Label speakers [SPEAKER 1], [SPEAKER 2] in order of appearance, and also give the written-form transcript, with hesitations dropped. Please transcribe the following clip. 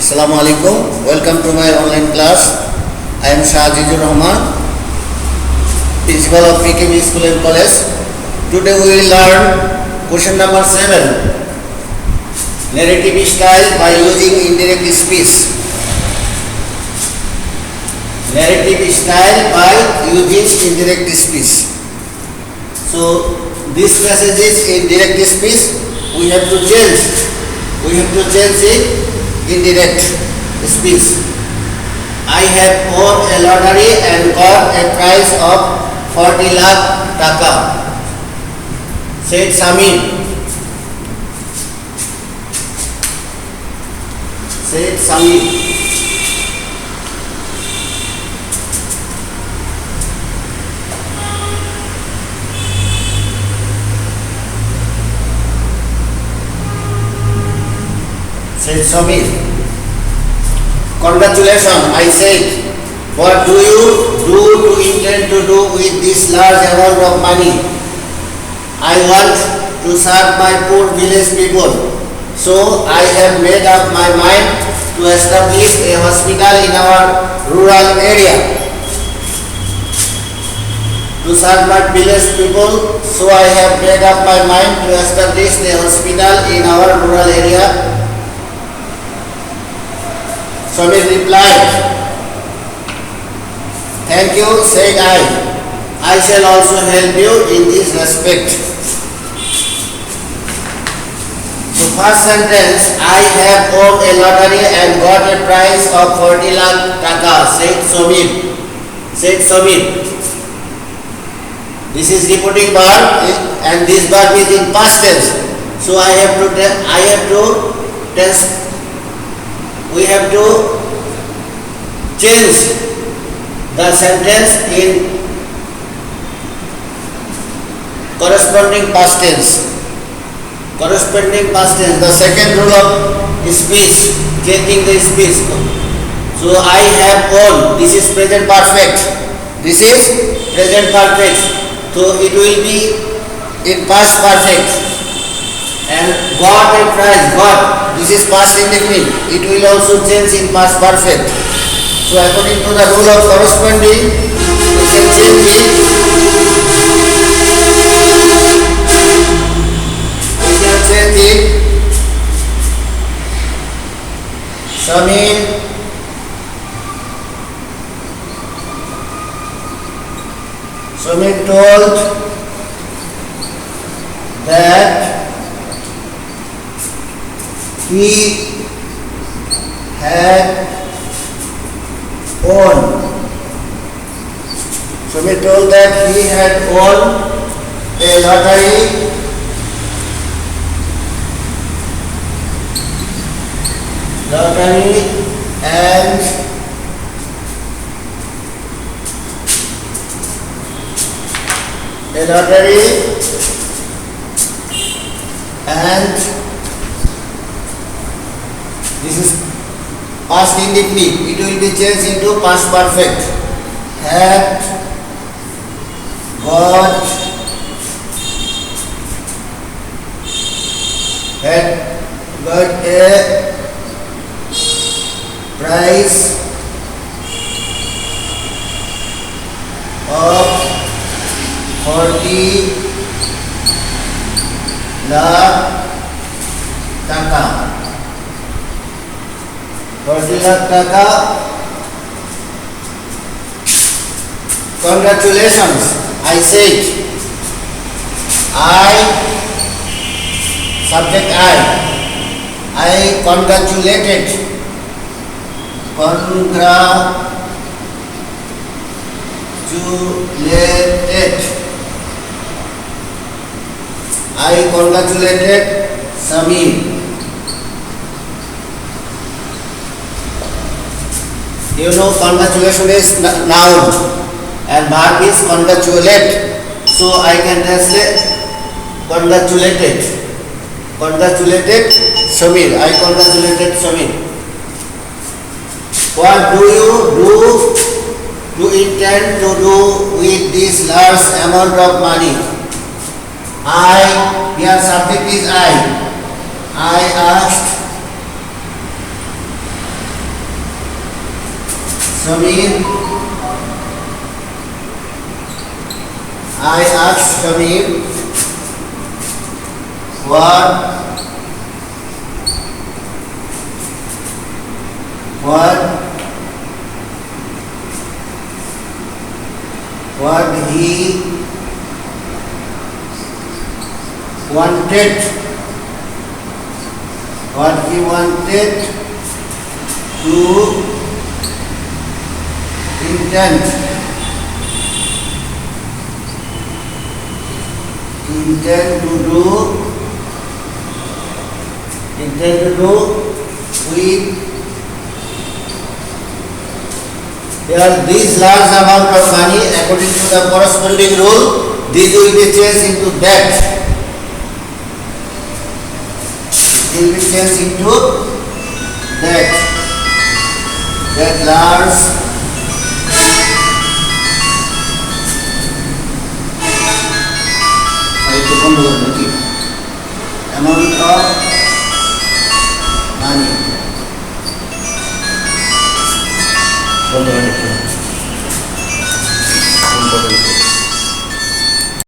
[SPEAKER 1] Assalamu alaikum. Welcome to my online class. I am Shahjizur Rahman, principal of PKB School and College. Today we will learn question number 7. Narrative style by using indirect speech. Narrative style by using indirect speech. So this passage is in direct speech. We have to change it in direct speech. I have won a lottery and got a prize of 40 lakh taka, said Samir. Said Samir. Congratulations, I said. What do you intend to do with this large amount of money? I want to serve my poor village people. So I have made up my mind to establish a hospital in our rural area. To serve my village people, so I have made up my mind to establish a hospital in our rural area. Samir replied, "Thank you," said I. "I shall also help you in this respect." So first sentence, I have won a lottery and got a prize of 40 lakh taka, said Samir. This is repeating verb and this verb is in past tense. So we have to change the sentence in corresponding past tense. The second rule of speech, changing the speech. So I have won. This is present perfect. So it will be in past perfect. And got a prize. Got. This is past indefinite. It will also change in past perfect. So according to the rule of corresponding, we can change it. Samir told that he had won. Samir told that he had won a lottery and this is past indefinite. It will be changed into past perfect. Had got a prize of 40 lakh taka. 40 lakh taka. Congratulations, I said. Subject I congratulated. I congratulated Samir. You know, congratulation is noun and verb is congratulate. So I can translate congratulated Samir. I congratulated Samir. What do you intend to do with this large amount of money? Here subject is I asked Shamir, I asked Shamir, what he wanted, to intend to do with here this large amount of money according to the corresponding rule, this will be changed into that. It will be changed into that large amount of money.